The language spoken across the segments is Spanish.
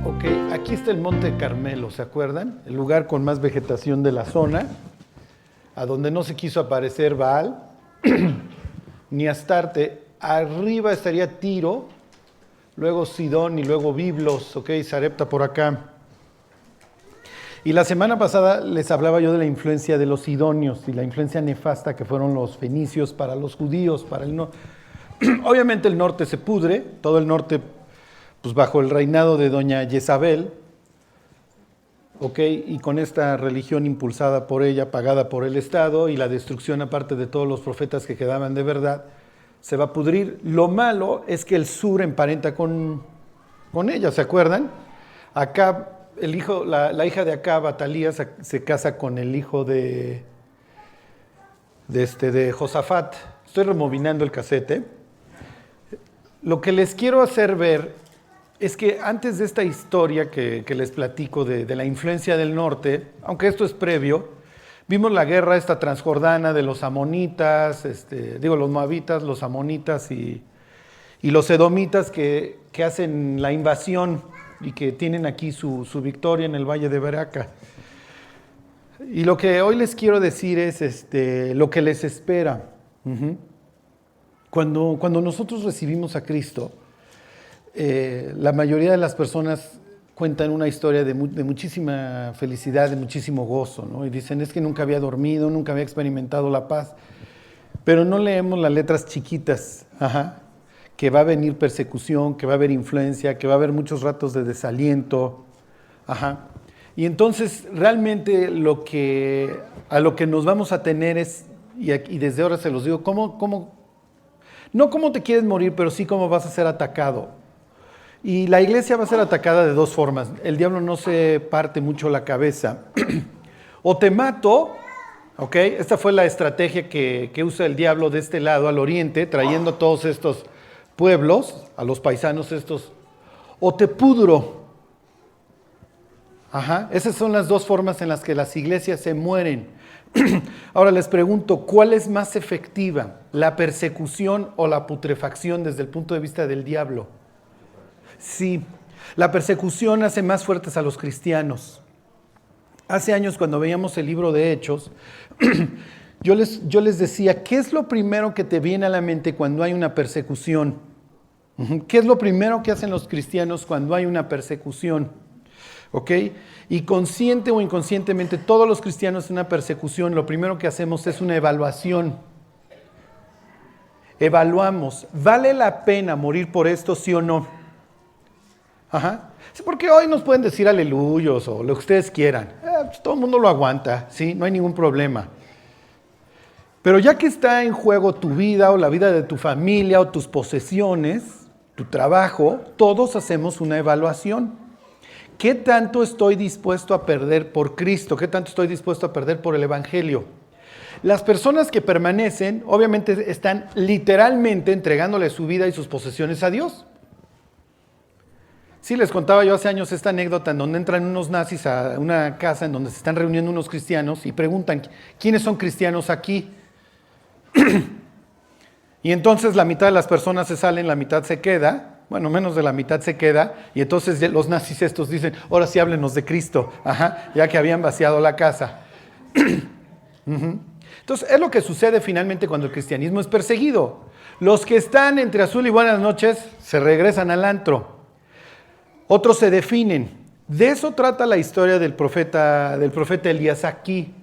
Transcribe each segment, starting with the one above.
Ok, aquí está el Monte Carmelo, ¿se acuerdan? El lugar con más vegetación de la zona, a donde no se quiso aparecer Baal, ni Astarte. Arriba estaría Tiro, luego Sidón y luego Biblos, ok, Sarepta por acá. Y la semana pasada les hablaba yo de la influencia de los sidonios y la influencia nefasta que fueron los fenicios para los judíos, para el norte. Obviamente el norte se pudre, todo el norte pues bajo el reinado de doña Jezabel, ok, y con esta religión impulsada por ella, pagada por el Estado, y la destrucción aparte de todos los profetas que quedaban de verdad, se va a pudrir. Lo malo es que el sur emparenta con ella, ¿se acuerdan? Acá la hija de Acab, Atalías, se casa con el hijo de Josafat. Estoy removinando el casete. Lo que les quiero hacer ver es que antes de esta historia que les platico de la influencia del norte, aunque esto es previo, vimos la guerra esta transjordana de los amonitas, los moabitas, los amonitas y los edomitas que hacen la invasión y que tienen aquí su victoria en el Valle de Beraca. Y lo que hoy les quiero decir es lo que les espera. Cuando nosotros recibimos a Cristo, la mayoría de las personas cuentan una historia de muchísima felicidad, de muchísimo gozo, ¿no? Y dicen, es que nunca había dormido, nunca había experimentado la paz. Pero no leemos las letras chiquitas, que va a venir persecución, que va a haber influencia, que va a haber muchos ratos de desaliento. Y entonces realmente a lo que nos vamos a tener es, y desde ahora se los digo, no cómo te quieres morir, pero sí cómo vas a ser atacado. Y la iglesia va a ser atacada de dos formas. El diablo no se parte mucho la cabeza. O te mato, ¿ok? Esta fue la estrategia que usa el diablo de este lado, al oriente, trayendo a todos estos pueblos, a los paisanos estos. O te pudro. Esas son las dos formas en las que las iglesias se mueren. Ahora les pregunto, ¿cuál es más efectiva? ¿La persecución o la putrefacción desde el punto de vista del diablo? Sí, la persecución hace más fuertes a los cristianos. Hace años cuando veíamos el libro de Hechos, yo les decía, ¿qué es lo primero que te viene a la mente cuando hay una persecución? ¿Qué es lo primero que hacen los cristianos cuando hay una persecución? ¿Ok? Y consciente o inconscientemente, todos los cristianos en una persecución, lo primero que hacemos es una evaluación. Evaluamos, ¿vale la pena morir por esto, sí o no? Sí, porque hoy nos pueden decir aleluyos o lo que ustedes quieran. Pues todo el mundo lo aguanta, ¿sí? No hay ningún problema. Pero ya que está en juego tu vida o la vida de tu familia o tus posesiones, tu trabajo, todos hacemos una evaluación. ¿Qué tanto estoy dispuesto a perder por Cristo? ¿Qué tanto estoy dispuesto a perder por el Evangelio? Las personas que permanecen, obviamente, están literalmente entregándole su vida y sus posesiones a Dios. Sí, les contaba yo hace años esta anécdota en donde entran unos nazis a una casa en donde se están reuniendo unos cristianos y preguntan, ¿quiénes son cristianos aquí? Y entonces la mitad de las personas se salen, la mitad se queda, bueno, menos de la mitad se queda, y entonces los nazis estos dicen, ahora sí háblenos de Cristo, ya que habían vaciado la casa. Entonces es lo que sucede finalmente cuando el cristianismo es perseguido. Los que están entre azul y buenas noches se regresan al antro. Otros se definen. De eso trata la historia del profeta Elías aquí.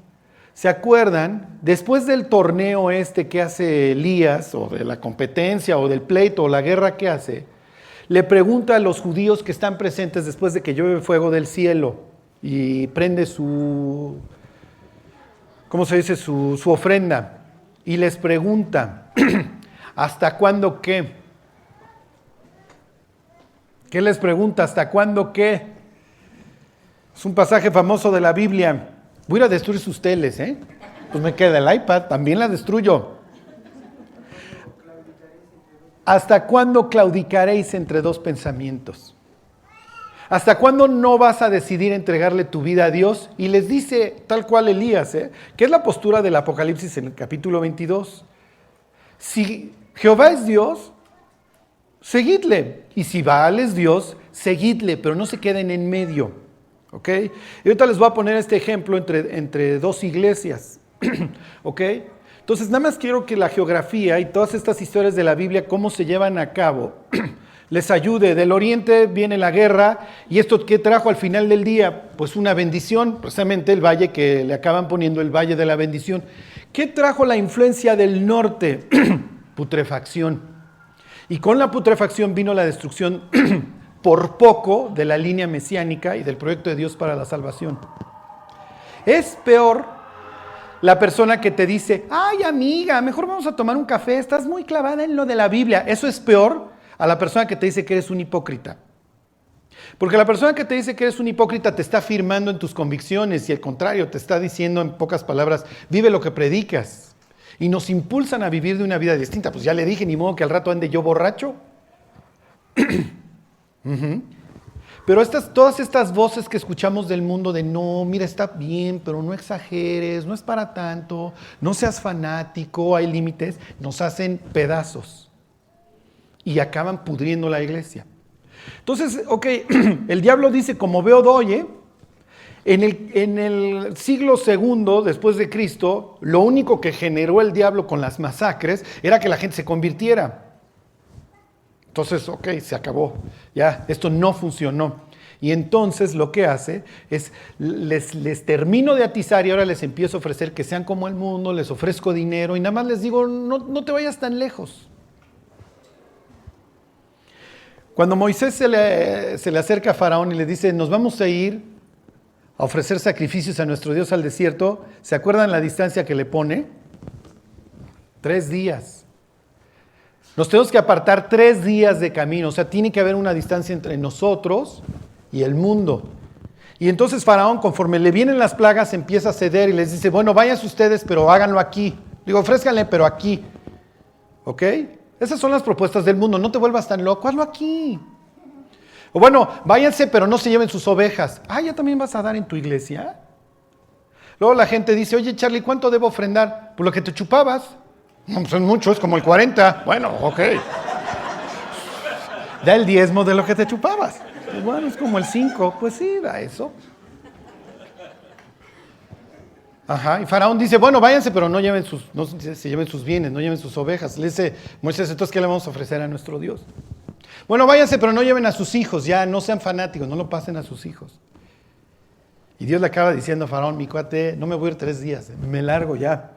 ¿Se acuerdan? Después del torneo que hace Elías, o de la competencia, o del pleito, o la guerra que hace, le pregunta a los judíos que están presentes después de que llueve fuego del cielo y prende su ofrenda. Y les pregunta, ¿hasta cuándo qué? ¿Qué les pregunta? ¿Hasta cuándo qué? Es un pasaje famoso de la Biblia. Voy a ir a destruir sus teles, Pues me queda el iPad, también la destruyo. ¿Hasta cuándo claudicaréis entre dos pensamientos? ¿Hasta cuándo no vas a decidir entregarle tu vida a Dios? Y les dice tal cual Elías, que es la postura del Apocalipsis en el capítulo 22. Si Jehová es Dios, seguidle. Y si Baal es Dios, seguidle, pero no se queden en medio. ¿Ok? Y ahorita les voy a poner este ejemplo entre dos iglesias. ¿Ok? Entonces, nada más quiero que la geografía y todas estas historias de la Biblia, cómo se llevan a cabo, les ayude. Del oriente viene la guerra, y esto ¿qué trajo al final del día? Pues una bendición, precisamente el valle que le acaban poniendo el valle de la bendición. ¿Qué trajo la influencia del norte? Putrefacción. Y con la putrefacción vino la destrucción por poco de la línea mesiánica y del proyecto de Dios para la salvación. Es peor la persona que te dice, ay amiga, mejor vamos a tomar un café, estás muy clavada en lo de la Biblia. Eso es peor a la persona que te dice que eres un hipócrita. Porque la persona que te dice que eres un hipócrita te está afirmando en tus convicciones, y al contrario, te está diciendo en pocas palabras, vive lo que predicas. Y nos impulsan a vivir de una vida distinta. Pues ya le dije, ni modo que al rato ande yo borracho. Pero todas estas voces que escuchamos del mundo de no, mira, está bien, pero no exageres, no es para tanto, no seas fanático, hay límites, nos hacen pedazos y acaban pudriendo la iglesia. Entonces, ok, el diablo dice, como veo doy, en el siglo II después de Cristo, lo único que generó el diablo con las masacres era que la gente se convirtiera. Entonces, ok, se acabó, ya, esto no funcionó. Y entonces lo que hace es, les termino de atizar y ahora les empiezo a ofrecer que sean como el mundo, les ofrezco dinero y nada más les digo, no te vayas tan lejos. Cuando Moisés se le acerca a Faraón y le dice, nos vamos a ir a ofrecer sacrificios a nuestro Dios al desierto, ¿se acuerdan la distancia que le pone? 3 días. Nos tenemos que apartar 3 días de camino, o sea, tiene que haber una distancia entre nosotros y el mundo. Y entonces Faraón, conforme le vienen las plagas, empieza a ceder y les dice, bueno, váyanse ustedes, pero háganlo aquí. Digo, ofrézcanle, pero aquí. ¿Ok? Esas son las propuestas del mundo, no te vuelvas tan loco, hazlo aquí. O bueno, váyanse, pero no se lleven sus ovejas. Ah, ¿ya también vas a dar en tu iglesia? Luego la gente dice, oye Charlie, ¿cuánto debo ofrendar? Por lo que te chupabas. No, pues es mucho, es como el 40. Bueno, ok. Da el 10 de lo que te chupabas. Pues bueno, es como el 5. Pues sí, da eso. Ajá, y Faraón dice, bueno, váyanse, pero no se lleven sus bienes, no lleven sus ovejas. Le dice Moisés, entonces, ¿qué le vamos a ofrecer a nuestro Dios? Bueno, váyanse, pero no lleven a sus hijos, ya no sean fanáticos, no lo pasen a sus hijos. Y Dios le acaba diciendo a Faraón, mi cuate, no me voy a ir 3 días, me largo ya.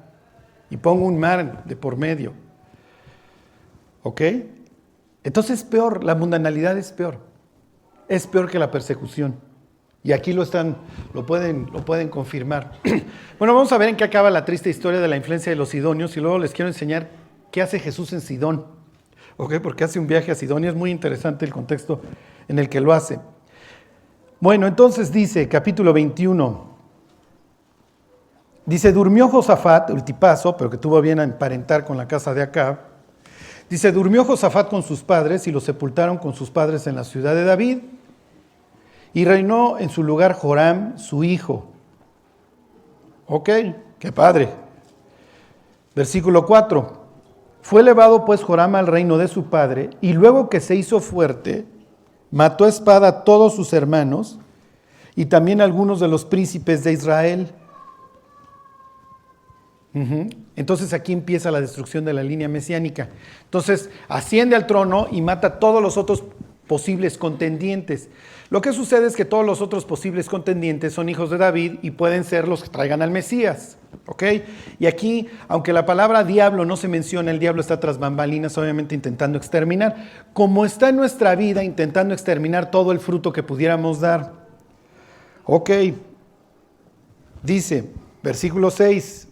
Y pongo un mar de por medio. ¿Ok? Entonces es peor, la mundanalidad es peor. Es peor que la persecución. Y aquí lo pueden confirmar. Bueno, vamos a ver en qué acaba la triste historia de la influencia de los sidonios y luego les quiero enseñar qué hace Jesús en Sidón. ¿Ok? Porque hace un viaje a Sidón y es muy interesante el contexto en el que lo hace. Bueno, entonces dice, capítulo 21. Dice, durmió Josafat, el tipazo, pero que tuvo bien a emparentar con la casa de Acab. Dice, durmió Josafat con sus padres y lo sepultaron con sus padres en la ciudad de David. Y reinó en su lugar Joram, su hijo. Ok, qué padre. Versículo 4. Fue elevado pues Joram al reino de su padre, y luego que se hizo fuerte, mató a espada a todos sus hermanos, y también a algunos de los príncipes de Israel. Entonces aquí empieza la destrucción de la línea mesiánica. Entonces asciende al trono y mata a todos los otros posibles contendientes. Lo que sucede es que todos los otros posibles contendientes son hijos de David y pueden ser los que traigan al Mesías. ¿Ok? Y aquí, aunque la palabra diablo no se menciona, el diablo está tras bambalinas, obviamente intentando exterminar, como está en nuestra vida intentando exterminar todo el fruto que pudiéramos dar. Ok. Dice, versículo 6.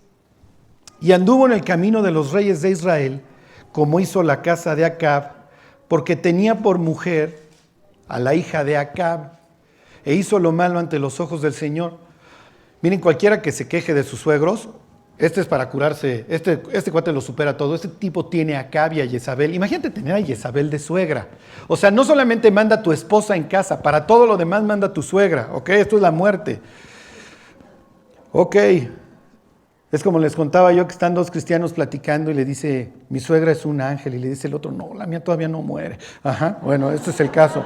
Y anduvo en el camino de los reyes de Israel, como hizo la casa de Acab, porque tenía por mujer a la hija de Acab, e hizo lo malo ante los ojos del Señor. Miren, cualquiera que se queje de sus suegros, este es para curarse, este cuate lo supera todo, este tipo tiene a Acab y a Jezabel. Imagínate tener a Jezabel de suegra. O sea, no solamente manda a tu esposa en casa, para todo lo demás manda a tu suegra, ¿ok? Esto es la muerte. Ok. Es como les contaba yo que están dos cristianos platicando y le dice, mi suegra es un ángel, y le dice el otro, no, la mía todavía no muere. Ajá, bueno, este es el caso.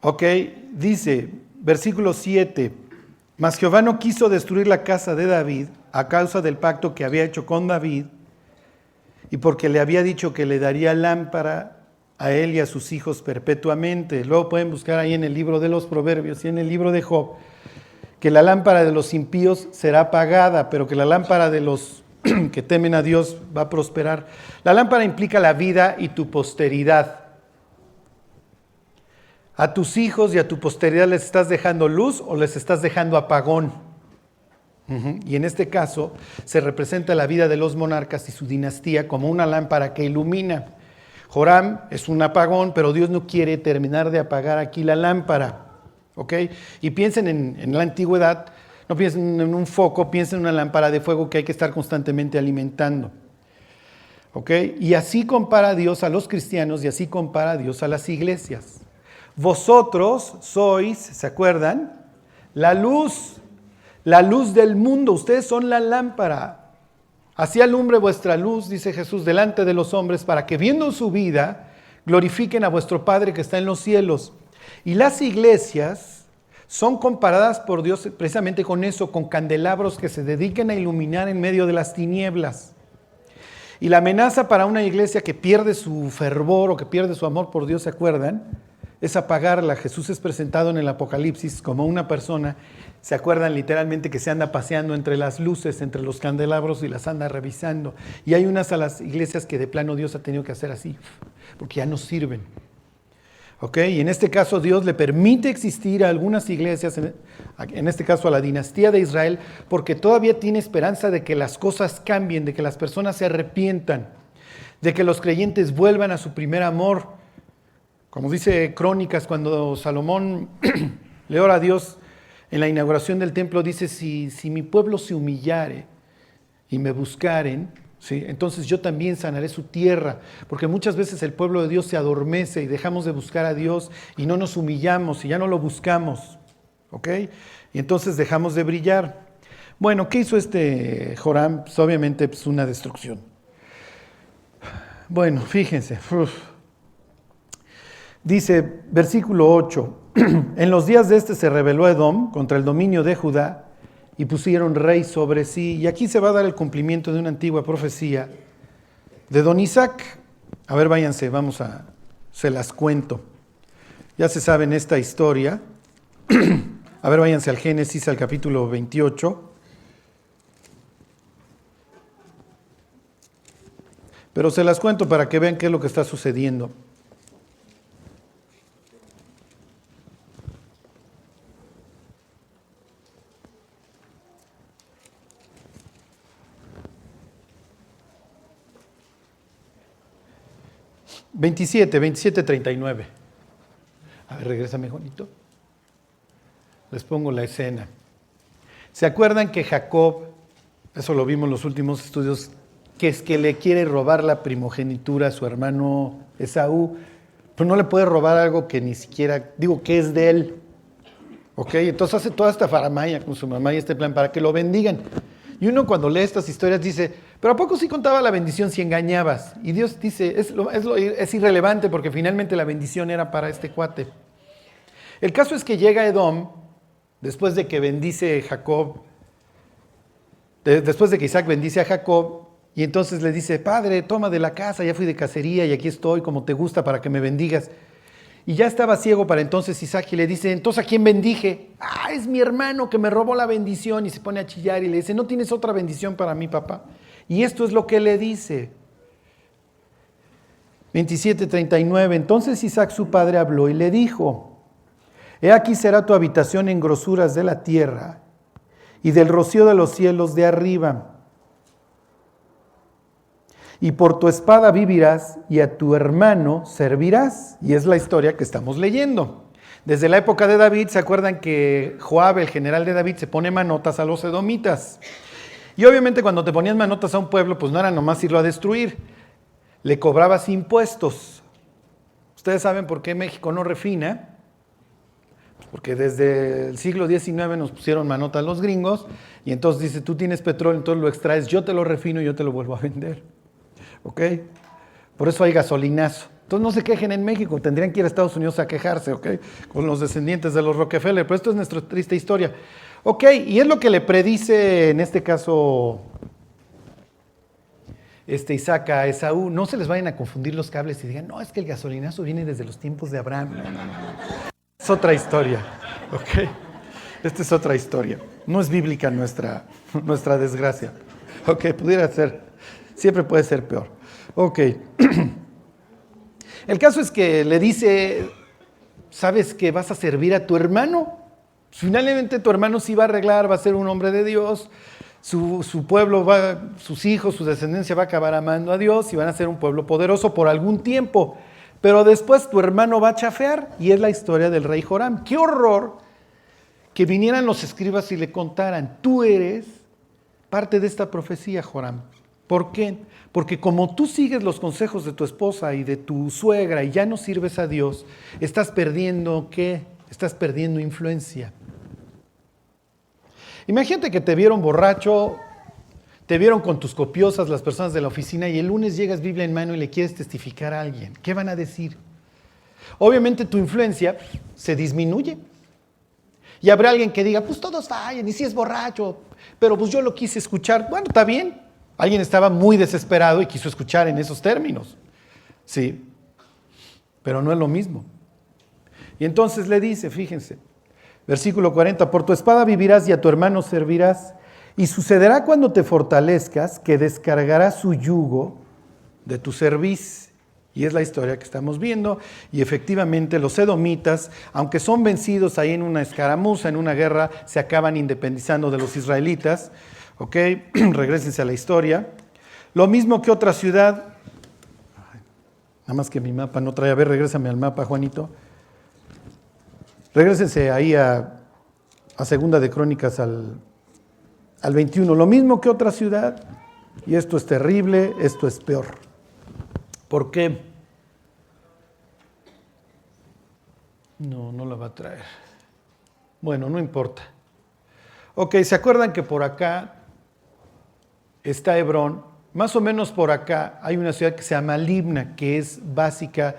Ok, dice, versículo 7, mas Jehová no quiso destruir la casa de David a causa del pacto que había hecho con David y porque le había dicho que le daría lámpara a él y a sus hijos perpetuamente. Luego pueden buscar ahí en el libro de los Proverbios y en el libro de Job, que la lámpara de los impíos será apagada, pero que la lámpara de los que temen a Dios va a prosperar. La lámpara implica la vida y tu posteridad. A tus hijos y a tu posteridad les estás dejando luz o les estás dejando apagón. Y en este caso se representa la vida de los monarcas y su dinastía como una lámpara que ilumina. Joram es un apagón, pero Dios no quiere terminar de apagar aquí la lámpara. ¿Ok? Y piensen en la antigüedad, no piensen en un foco, piensen en una lámpara de fuego que hay que estar constantemente alimentando. ¿Ok? Y así compara Dios a los cristianos y así compara Dios a las iglesias. Vosotros sois, ¿se acuerdan? La luz del mundo, ustedes son la lámpara. Así alumbre vuestra luz, dice Jesús, delante de los hombres, para que viendo su vida, glorifiquen a vuestro Padre que está en los cielos. Y las iglesias son comparadas por Dios precisamente con eso, con candelabros que se dediquen a iluminar en medio de las tinieblas. Y la amenaza para una iglesia que pierde su fervor o que pierde su amor por Dios, ¿se acuerdan? Es apagarla. Jesús es presentado en el Apocalipsis como una persona, ¿se acuerdan literalmente que se anda paseando entre las luces, entre los candelabros y las anda revisando? Y hay unas a las iglesias que de plano Dios ha tenido que hacer así, porque ya no sirven. ¿Ok? Y en este caso Dios le permite existir a algunas iglesias, en este caso a la dinastía de Israel, porque todavía tiene esperanza de que las cosas cambien, de que las personas se arrepientan, de que los creyentes vuelvan a su primer amor. Como dice Crónicas, cuando Salomón le ora a Dios en la inauguración del templo, dice, si mi pueblo se humillare y me buscaren, ¿sí? Entonces yo también sanaré su tierra, porque muchas veces el pueblo de Dios se adormece y dejamos de buscar a Dios y no nos humillamos y ya no lo buscamos, ¿ok? Y entonces dejamos de brillar. Bueno, ¿qué hizo este Joram? Pues obviamente pues una destrucción. Bueno, fíjense. Dice, versículo 8, en los días de este se rebeló Edom contra el dominio de Judá y pusieron rey sobre sí. Y aquí se va a dar el cumplimiento de una antigua profecía de don Isaac. A ver, váyanse, se las cuento. Ya se saben esta historia. A ver, váyanse al Génesis, al capítulo 28. Pero se las cuento para que vean qué es lo que está sucediendo. Veintisiete, 39. A ver, regrésame, Juanito. Les pongo la escena. ¿Se acuerdan que Jacob, eso lo vimos en los últimos estudios, que es que le quiere robar la primogenitura a su hermano Esaú? Pero no le puede robar algo que ni siquiera, que es de él. ¿Ok? Entonces hace toda esta faramaya con su mamá y este plan para que lo bendigan. Y uno cuando lee estas historias dice, pero ¿a poco sí contaba la bendición si engañabas? Y Dios dice, es irrelevante porque finalmente la bendición era para este cuate. El caso es que llega Edom, después de que bendice Jacob, después de que Isaac bendice a Jacob, y entonces le dice, padre, toma de la casa, ya fui de cacería y aquí estoy como te gusta para que me bendigas. Y ya estaba ciego para entonces Isaac y le dice, entonces ¿a quién bendije? Es mi hermano que me robó la bendición, y se pone a chillar y le dice, ¿no tienes otra bendición para mí, papá? Y esto es lo que le dice. 27:39, entonces Isaac su padre habló y le dijo, he aquí será tu habitación en grosuras de la tierra y del rocío de los cielos de arriba. Y por tu espada vivirás y a tu hermano servirás. Y es la historia que estamos leyendo. Desde la época de David, ¿se acuerdan que Joab, el general de David, se pone manotas a los edomitas? Y obviamente cuando te ponías manotas a un pueblo, pues no era nomás irlo a destruir. Le cobrabas impuestos. ¿Ustedes saben por qué México no refina? porque desde el siglo XIX nos pusieron manota los gringos, y entonces dice, tú tienes petróleo, entonces lo extraes, yo te lo refino y yo te lo vuelvo a vender. ¿Ok? Por eso hay gasolinazo. Entonces no se quejen en México, tendrían que ir a Estados Unidos a quejarse, ¿ok? Con los descendientes de los Rockefeller, pero esto es nuestra triste historia. Ok, y es lo que le predice en este caso Isaac a Esaú. No se les vayan a confundir los cables y digan, no, es que el gasolinazo viene desde los tiempos de Abraham. No. Es otra historia, ¿ok? Esta es otra historia. No es bíblica nuestra desgracia. Ok, pudiera ser, siempre puede ser peor. Ok. El caso es que le dice, ¿sabes que vas a servir a tu hermano? Finalmente tu hermano sí va a arreglar, va a ser un hombre de Dios, su pueblo, sus hijos, su descendencia va a acabar amando a Dios y van a ser un pueblo poderoso por algún tiempo. Pero después tu hermano va a chafear, y es la historia del rey Joram. ¡Qué horror que vinieran los escribas y le contaran, tú eres parte de esta profecía, Joram! ¿Por qué? Porque como tú sigues los consejos de tu esposa y de tu suegra y ya no sirves a Dios, estás perdiendo, ¿qué? Estás perdiendo influencia. Imagínate que te vieron borracho, te vieron con tus copiosas las personas de la oficina, y el lunes llegas Biblia en mano y le quieres testificar a alguien. ¿Qué van a decir? Obviamente tu influencia se disminuye. Y habrá alguien que diga, pues todos fallan, y si es borracho, pero pues yo lo quise escuchar. Bueno, está bien. Alguien estaba muy desesperado y quiso escuchar en esos términos. Sí, pero no es lo mismo. Y entonces le dice, fíjense, versículo 40, por tu espada vivirás y a tu hermano servirás, y sucederá cuando te fortalezcas que descargarás su yugo de tu cerviz. Y es la historia que estamos viendo, y efectivamente los edomitas, aunque son vencidos ahí en una escaramuza, en una guerra, se acaban independizando de los israelitas. Ok, regrésense a la historia. Lo mismo que otra ciudad, nada más que mi mapa no trae, a ver, regrésame al mapa, Juanito. Regrésense ahí a Segunda de Crónicas al 21. Lo mismo que otra ciudad, y esto es terrible, esto es peor. ¿Por qué? No la va a traer. Bueno, no importa. Ok, ¿se acuerdan que por acá está Hebrón? Más o menos por acá hay una ciudad que se llama Libna, que es básica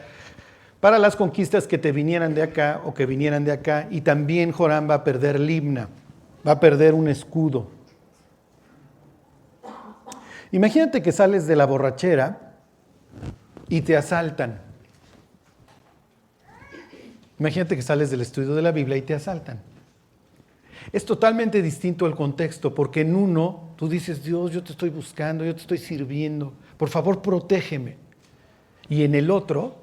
para las conquistas que te vinieran de acá o que vinieran de acá, y también Joram va a perder Libna, va a perder un escudo. Imagínate que sales de la borrachera y te asaltan. Imagínate que sales del estudio de la Biblia y te asaltan. Es totalmente distinto el contexto, porque en uno tú dices, Dios, yo te estoy buscando, yo te estoy sirviendo, por favor protégeme. Y en el otro,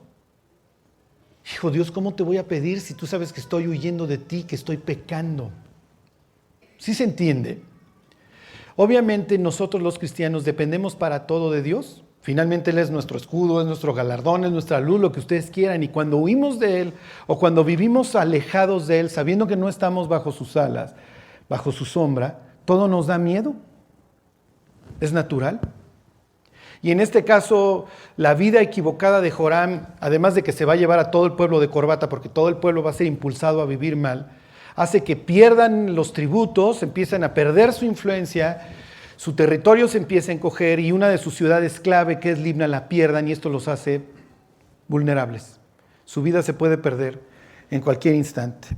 hijo Dios, ¿cómo te voy a pedir si tú sabes que estoy huyendo de ti, que estoy pecando? ¿Sí se entiende? Obviamente nosotros los cristianos dependemos para todo de Dios. Finalmente Él es nuestro escudo, es nuestro galardón, es nuestra luz, lo que ustedes quieran. Y cuando huimos de Él o cuando vivimos alejados de Él, sabiendo que no estamos bajo sus alas, bajo su sombra, todo nos da miedo. Es natural. Y en este caso, la vida equivocada de Joram, además de que se va a llevar a todo el pueblo de corbata, porque todo el pueblo va a ser impulsado a vivir mal, hace que pierdan los tributos, empiezan a perder su influencia, su territorio se empieza a encoger, y una de sus ciudades clave, que es Libna, la pierdan, y esto los hace vulnerables. Su vida se puede perder en cualquier instante.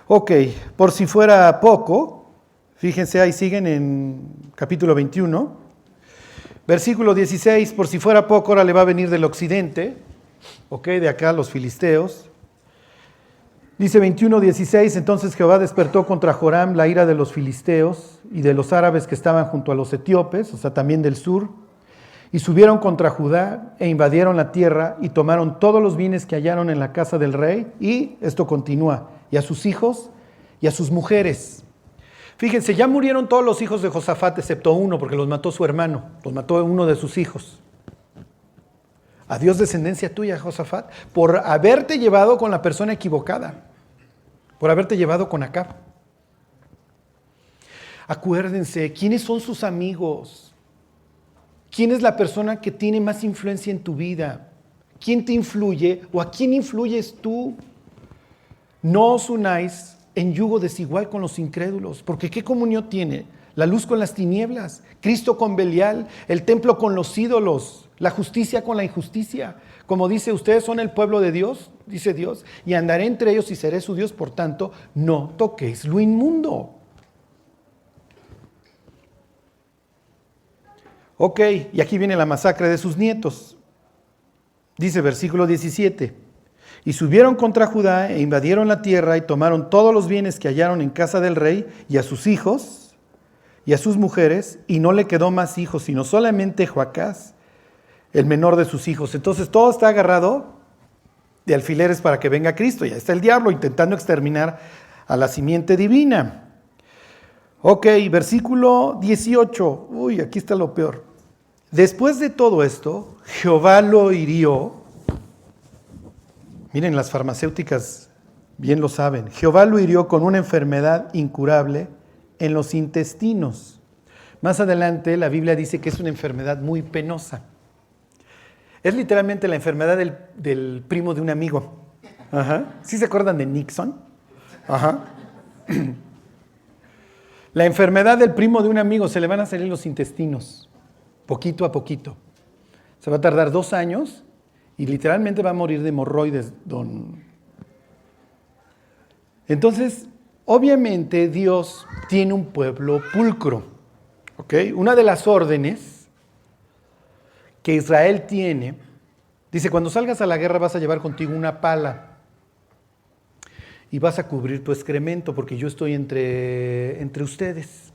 Ok, por si fuera poco, fíjense, ahí siguen en capítulo 21, versículo 16, por si fuera poco, ahora le va a venir del occidente, ok, de acá los filisteos. Dice 21:16, entonces Jehová despertó contra Joram la ira de los filisteos y de los árabes que estaban junto a los etíopes, o sea, también del sur, y subieron contra Judá e invadieron la tierra y tomaron todos los bienes que hallaron en la casa del rey, y esto continúa, y a sus hijos y a sus mujeres. Fíjense, ya murieron todos los hijos de Josafat excepto uno, porque los mató su hermano, los mató uno de sus hijos. Adiós descendencia tuya, Josafat, por haberte llevado con la persona equivocada, por haberte llevado con Acab. Acuérdense, ¿quiénes son sus amigos? ¿Quién es la persona que tiene más influencia en tu vida? ¿Quién te influye o a quién influyes tú? no os unáis en yugo desigual con los incrédulos, porque ¿qué comunión tiene la luz con las tinieblas, Cristo con Belial, el templo con los ídolos, la justicia con la injusticia? Como dice, ustedes son el pueblo de Dios, dice Dios, y andaré entre ellos y seré su Dios, por tanto, no toquéis lo inmundo. Ok, y aquí viene la masacre de sus nietos. Dice versículo 17, y subieron contra Judá e invadieron la tierra y tomaron todos los bienes que hallaron en casa del rey y a sus hijos y a sus mujeres, y no le quedó más hijos, sino solamente Joacás, el menor de sus hijos. Entonces todo está agarrado de alfileres para que venga Cristo. Ya está el diablo intentando exterminar a la simiente divina. Ok, versículo 18. Uy, aquí está lo peor. Después de todo esto, Jehová lo hirió. Miren, las farmacéuticas bien lo saben. Jehová lo hirió con una enfermedad incurable en los intestinos. Más adelante la Biblia dice que es una enfermedad muy penosa. Es literalmente la enfermedad del primo de un amigo. Ajá. ¿Sí se acuerdan de Nixon? Ajá. La enfermedad del primo de un amigo, se le van a salir los intestinos, poquito a poquito. Se va a tardar 2 años y literalmente va a morir de hemorroides, Entonces, obviamente Dios tiene un pueblo pulcro. ¿Ok? Una de las órdenes que Israel tiene, dice, cuando salgas a la guerra vas a llevar contigo una pala y vas a cubrir tu excremento porque yo estoy entre ustedes.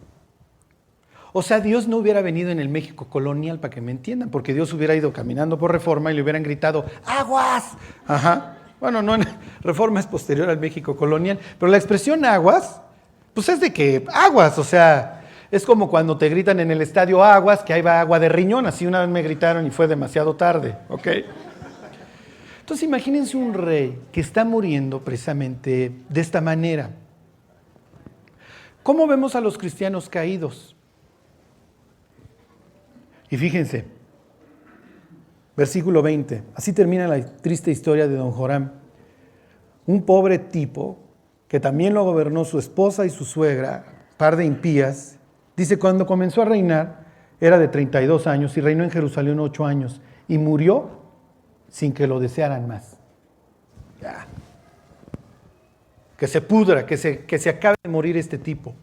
O sea, Dios no hubiera venido en el México colonial, para que me entiendan, porque Dios hubiera ido caminando por Reforma y le hubieran gritado, ¡aguas! Ajá. Bueno, no, Reforma es posterior al México colonial, pero la expresión aguas, pues es de que aguas, o sea, es como cuando te gritan en el estadio aguas, que ahí va agua de riñón, así una vez me gritaron y fue demasiado tarde, ¿ok? Entonces imagínense un rey que está muriendo precisamente de esta manera. ¿Cómo vemos a los cristianos caídos? Y fíjense, versículo 20, así termina la triste historia de don Joram. Un pobre tipo que también lo gobernó su esposa y su suegra, par de impías. Dice, cuando comenzó a reinar, era de 32 años y reinó en Jerusalén 8 años y murió sin que lo desearan más. Ya. Que se pudra, que se acabe de morir este tipo.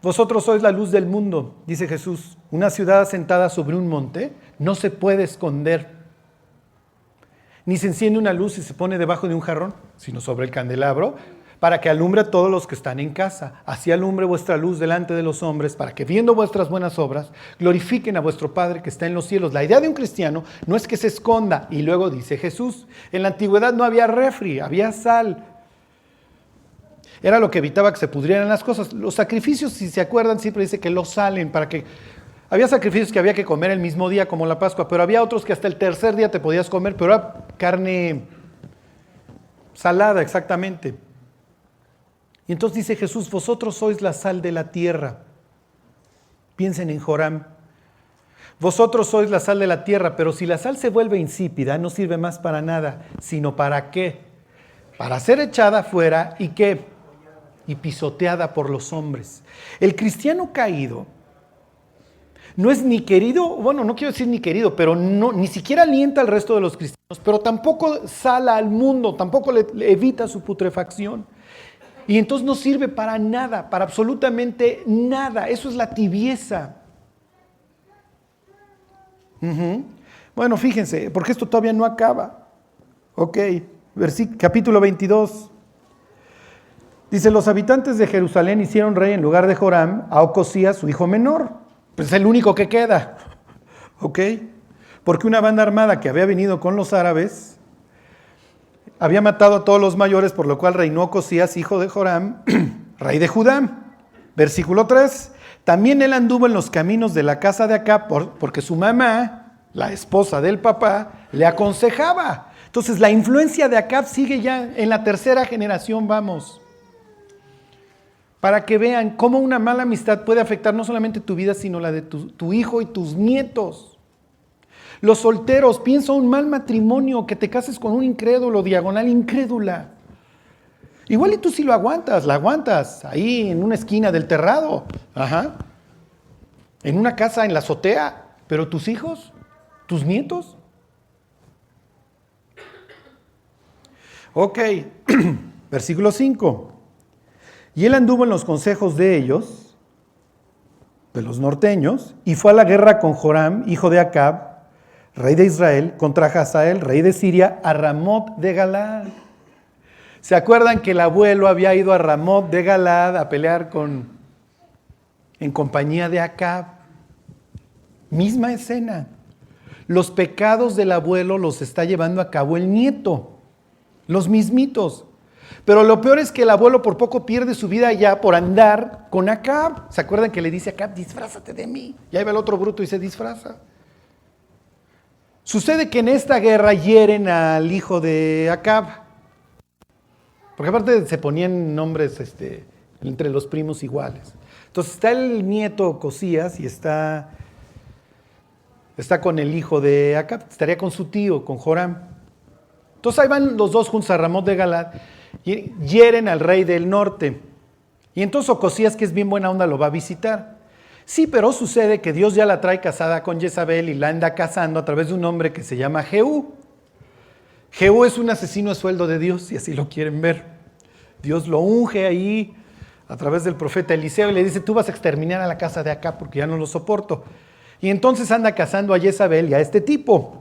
Vosotros sois la luz del mundo, dice Jesús. Una ciudad asentada sobre un monte no se puede esconder. Ni se enciende una luz y se pone debajo de un jarrón, sino sobre el candelabro, para que alumbre a todos los que están en casa. Así alumbre vuestra luz delante de los hombres, para que viendo vuestras buenas obras, glorifiquen a vuestro Padre que está en los cielos. La idea de un cristiano no es que se esconda. Y luego dice Jesús, en la antigüedad no había refri, había sal. Era lo que evitaba que se pudrieran las cosas. Los sacrificios, si se acuerdan, siempre dice que los salen para que... Había sacrificios que había que comer el mismo día, como la Pascua, pero había otros que hasta el tercer día te podías comer, pero era carne salada, exactamente. Y entonces dice Jesús, vosotros sois la sal de la tierra. Piensen en Joram. Vosotros sois la sal de la tierra, pero si la sal se vuelve insípida, no sirve más para nada, sino ¿para qué? Para ser echada fuera y ¿qué? Y pisoteada por los hombres. El cristiano caído no es ni querido, bueno, no quiero decir ni querido, pero no, ni siquiera alienta al resto de los cristianos, pero tampoco sala al mundo, tampoco le evita su putrefacción. Y entonces no sirve para nada, para absolutamente nada. Eso es la tibieza. Bueno, fíjense, porque esto todavía no acaba. Ok, capítulo 22. Dice, los habitantes de Jerusalén hicieron rey en lugar de Joram a Ocosías, su hijo menor. Pues es el único que queda. ¿Ok? Porque una banda armada que había venido con los árabes había matado a todos los mayores, por lo cual reinó Ocosías, hijo de Joram, rey de Judá. Versículo 3. También él anduvo en los caminos de la casa de Acab, porque su mamá, la esposa del papá, le aconsejaba. Entonces la influencia de Acab sigue ya en la tercera generación, vamos. Para que vean cómo una mala amistad puede afectar no solamente tu vida, sino la de tu hijo y tus nietos. Los solteros, piensa un mal matrimonio, que te cases con un incrédulo, diagonal incrédula. Igual y tú sí lo aguantas, la aguantas ahí en una esquina del terrado, ajá, en una casa en la azotea, pero tus hijos, tus nietos. Ok, versículo 5. Y él anduvo en los consejos de ellos, de los norteños, y fue a la guerra con Joram, hijo de Acab, rey de Israel, contra Hazael, rey de Siria, a Ramot de Galaad. ¿Se acuerdan que el abuelo había ido a Ramot de Galaad a pelear en compañía de Acab? Misma escena. Los pecados del abuelo los está llevando a cabo el nieto. Los mismitos. Pero lo peor es que el abuelo por poco pierde su vida ya por andar con Acab. ¿Se acuerdan que le dice a Acab, disfrázate de mí? Y ahí va el otro bruto y se disfraza. Sucede que en esta guerra hieren al hijo de Acab. Porque aparte se ponían nombres entre los primos iguales. Entonces está el nieto Ocosías y está con el hijo de Acab. Estaría con su tío, con Joram. Entonces ahí van los dos juntos a Ramot de Galaad y hieren al rey del norte. Y entonces Ocosías, que es bien buena onda, lo va a visitar. Sí, pero sucede que Dios ya la trae casada con Jezabel y la anda casando a través de un hombre que se llama Jehú. Jehú es un asesino a sueldo de Dios, si así lo quieren ver. Dios lo unge ahí a través del profeta Eliseo y le dice, tú vas a exterminar a la casa de acá porque ya no lo soporto. Y entonces anda cazando a Jezabel y a este tipo.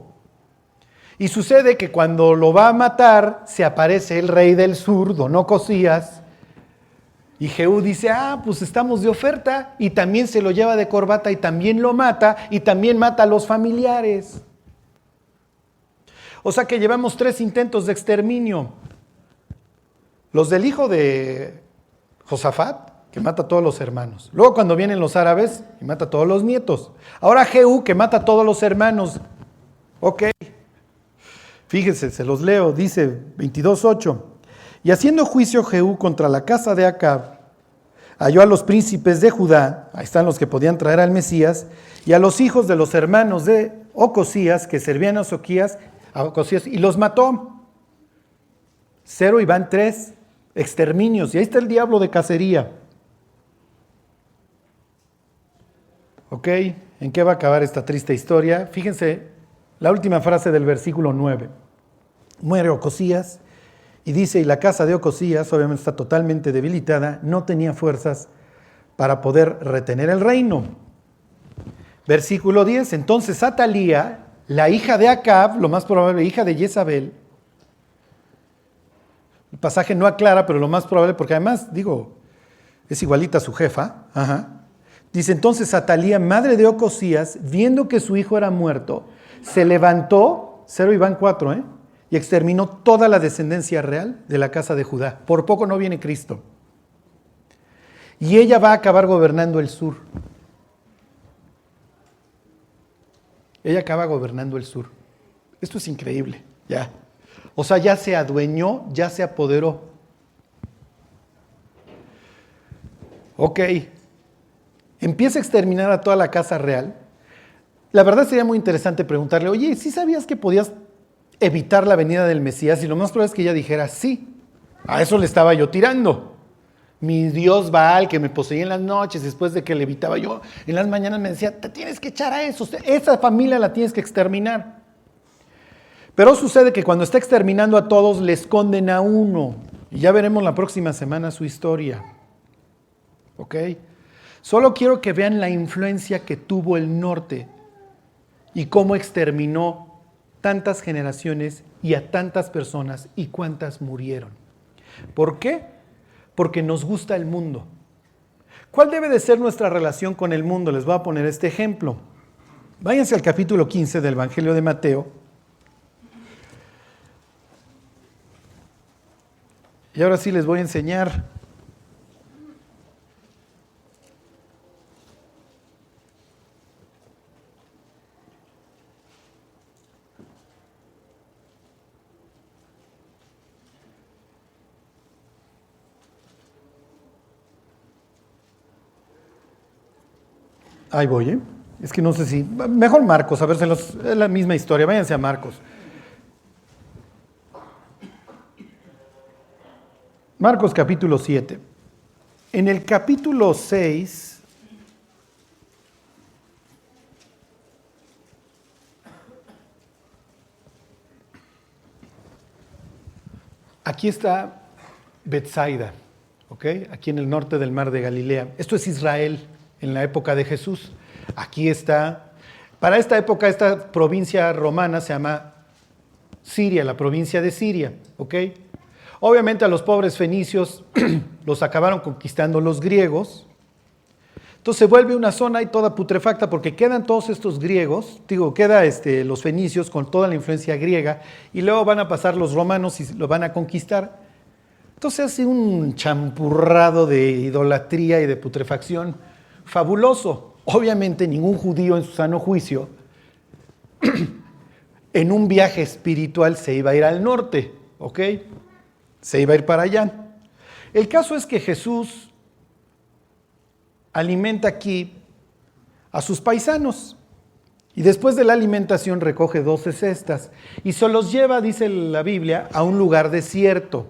Y sucede que cuando lo va a matar, se aparece el rey del sur, don Ocosías, y Jehú dice, pues estamos de oferta, y también se lo lleva de corbata, y también lo mata, y también mata a los familiares. O sea que llevamos 3 intentos de exterminio. Los del hijo de Josafat, que mata a todos los hermanos. Luego cuando vienen los árabes, y mata a todos los nietos. Ahora Jehú, que mata a todos los hermanos. Ok. Fíjense, se los leo, dice 22:8. Y haciendo juicio Jehú contra la casa de Acab, halló a los príncipes de Judá, ahí están los que podían traer al Mesías, y a los hijos de los hermanos de Ocosías, que servían a Ocosías, y los mató. 0 y van 3 exterminios, y ahí está el diablo de cacería. Ok, ¿en qué va a acabar esta triste historia? Fíjense, la última frase del versículo 9. Muere Ocosías, y dice, y la casa de Ocosías, obviamente está totalmente debilitada, no tenía fuerzas para poder retener el reino. Versículo 10, entonces Atalía, la hija de Acab, lo más probable, hija de Jezabel, el pasaje no aclara, pero lo más probable, porque además, es igualita a su jefa, dice, entonces Atalía, madre de Ocosías, viendo que su hijo era muerto, se levantó, 0 y van 4, y exterminó toda la descendencia real de la casa de Judá. Por poco no viene Cristo. Y ella va a acabar gobernando el sur. Ella acaba gobernando el sur. Esto es increíble, ya. O sea, ya se adueñó, ya se apoderó. Ok. Empieza a exterminar a toda la casa real. La verdad sería muy interesante preguntarle, oye, ¿sí sabías que podías evitar la venida del Mesías? Y lo más probable es que ella dijera, sí, a eso le estaba yo tirando. Mi Dios Baal, que me poseía en las noches, después de que le evitaba yo, en las mañanas me decía, te tienes que echar a eso, esa familia la tienes que exterminar. Pero sucede que cuando está exterminando a todos, le esconden a uno. Y ya veremos la próxima semana su historia. ¿Ok? Solo quiero que vean la influencia que tuvo el norte y cómo exterminó tantas generaciones y a tantas personas y cuántas murieron. ¿Por qué? Porque nos gusta el mundo. ¿Cuál debe de ser nuestra relación con el mundo? Les voy a poner este ejemplo. Váyanse al capítulo 15 del Evangelio de Mateo. Y ahora sí les voy a enseñar. Ahí voy, Es que no sé si... Mejor Marcos, a ver, es la misma historia. Váyanse a Marcos. Marcos capítulo 7. En el capítulo 6, aquí está Betsaida, ¿ok? Aquí en el norte del mar de Galilea. Esto es Israel en la época de Jesús. Aquí está. Para esta época, esta provincia romana se llama Siria, la provincia de Siria, ¿ok? Obviamente a los pobres fenicios los acabaron conquistando los griegos. Entonces se vuelve una zona ahí toda putrefacta porque quedan todos estos griegos, queda los fenicios con toda la influencia griega y luego van a pasar los romanos y lo van a conquistar. Entonces hace un champurrado de idolatría y de putrefacción fabuloso. Obviamente ningún judío en su sano juicio en un viaje espiritual se iba a ir al norte, ¿ok? Se iba a ir para allá. El caso es que Jesús alimenta aquí a sus paisanos y después de la alimentación recoge 12 cestas y se los lleva, dice la Biblia, a un lugar desierto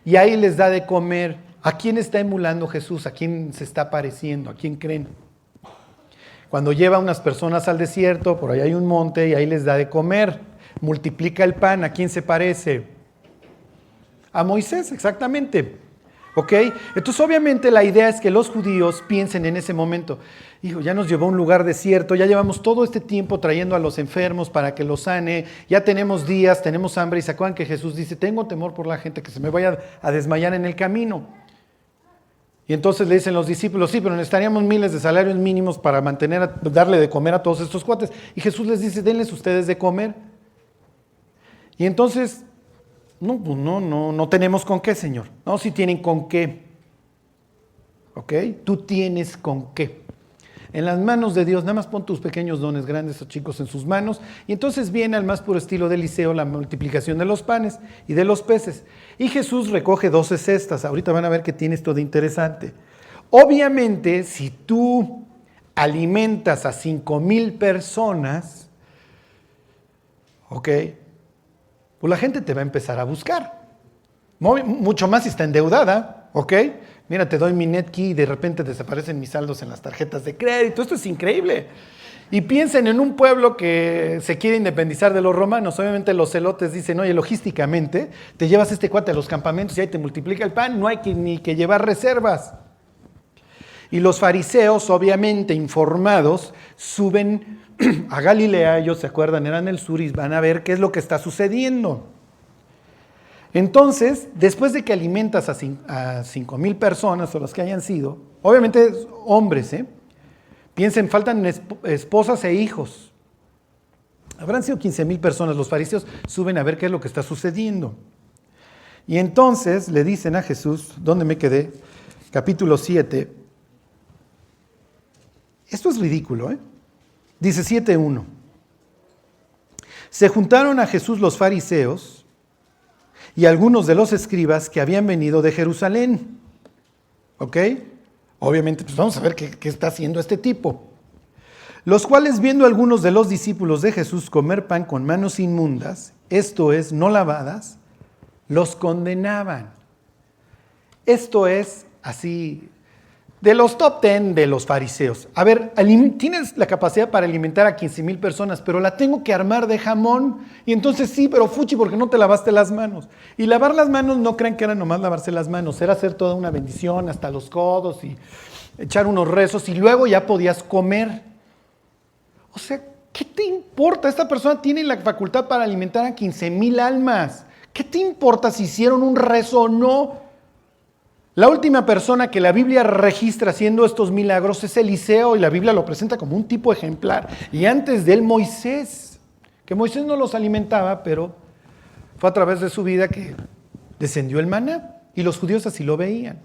y ahí les da de comer. ¿A quién está emulando Jesús? ¿A quién se está pareciendo? ¿A quién creen? Cuando lleva a unas personas al desierto, por ahí hay un monte y ahí les da de comer, multiplica el pan. ¿A quién se parece? A Moisés, exactamente. ¿Ok? Entonces, obviamente, la idea es que los judíos piensen en ese momento, hijo, ya nos llevó a un lugar desierto, ya llevamos todo este tiempo trayendo a los enfermos para que los sane, ya tenemos días, tenemos hambre, y se acuerdan que Jesús dice, tengo temor por la gente que se me vaya a desmayar en el camino. Y entonces le dicen los discípulos, sí, pero necesitaríamos miles de salarios mínimos para darle de comer a todos estos cuates. Y Jesús les dice, denles ustedes de comer. Y entonces, no tenemos con qué, Señor. No, sí tienen con qué. ¿Ok? Tú tienes con qué. En las manos de Dios, nada más pon tus pequeños dones, grandes o chicos, en sus manos. Y entonces viene al más puro estilo de Eliseo la multiplicación de los panes y de los peces. Y Jesús recoge 12 cestas. Ahorita van a ver que tiene esto de interesante. Obviamente, si tú alimentas a 5,000 personas, ¿ok? Pues la gente te va a empezar a buscar. Mucho más si está endeudada, ¿ok? Mira, te doy mi NetKey y de repente desaparecen mis saldos en las tarjetas de crédito. Esto es increíble. Y piensen en un pueblo que se quiere independizar de los romanos. Obviamente los celotes dicen, oye, logísticamente, te llevas este cuate a los campamentos y ahí te multiplica el pan. No hay ni que llevar reservas. Y los fariseos, obviamente informados, suben a Galilea. Ellos se acuerdan, eran el sur y van a ver qué es lo que está sucediendo. Entonces, después de que alimentas a 5,000 personas o las que hayan sido, obviamente hombres, piensen, faltan esposas e hijos. Habrán sido 15,000 personas. Los fariseos suben a ver qué es lo que está sucediendo. Y entonces le dicen a Jesús, ¿dónde me quedé? Capítulo 7. Esto es ridículo, Dice 7:1. Se juntaron a Jesús los fariseos y algunos de los escribas que habían venido de Jerusalén. ¿Ok? Obviamente, pues vamos a ver qué está haciendo este tipo. Los cuales, viendo a algunos de los discípulos de Jesús comer pan con manos inmundas, esto es, no lavadas, los condenaban. Esto es así, de los top 10 de los fariseos. A ver, tienes la capacidad para alimentar a 15,000 personas, pero la tengo que armar de jamón. Y entonces sí, pero fuchi, porque no te lavaste las manos. Y lavar las manos, no crean que era nomás lavarse las manos, era hacer toda una bendición hasta los codos y echar unos rezos y luego ya podías comer. O sea, ¿qué te importa? Esta persona tiene la facultad para alimentar a 15,000 almas. ¿Qué te importa si hicieron un rezo o no? La última persona que la Biblia registra haciendo estos milagros es Eliseo y la Biblia lo presenta como un tipo ejemplar. Y antes de él Moisés, que Moisés no los alimentaba, pero fue a través de su vida que descendió el maná y los judíos así lo veían.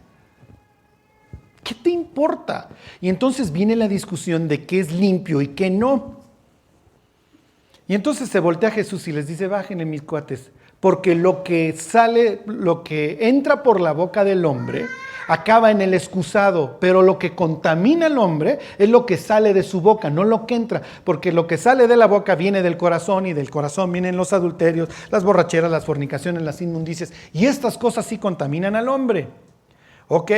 ¿Qué te importa? Y entonces viene la discusión de qué es limpio y qué no. Y entonces se voltea a Jesús y les dice, bájenle mis cuates, porque lo que entra por la boca del hombre acaba en el excusado, pero lo que contamina al hombre es lo que sale de su boca, no lo que entra, porque lo que sale de la boca viene del corazón, y del corazón vienen los adulterios, las borracheras, las fornicaciones, las inmundicias, y estas cosas sí contaminan al hombre. Ok,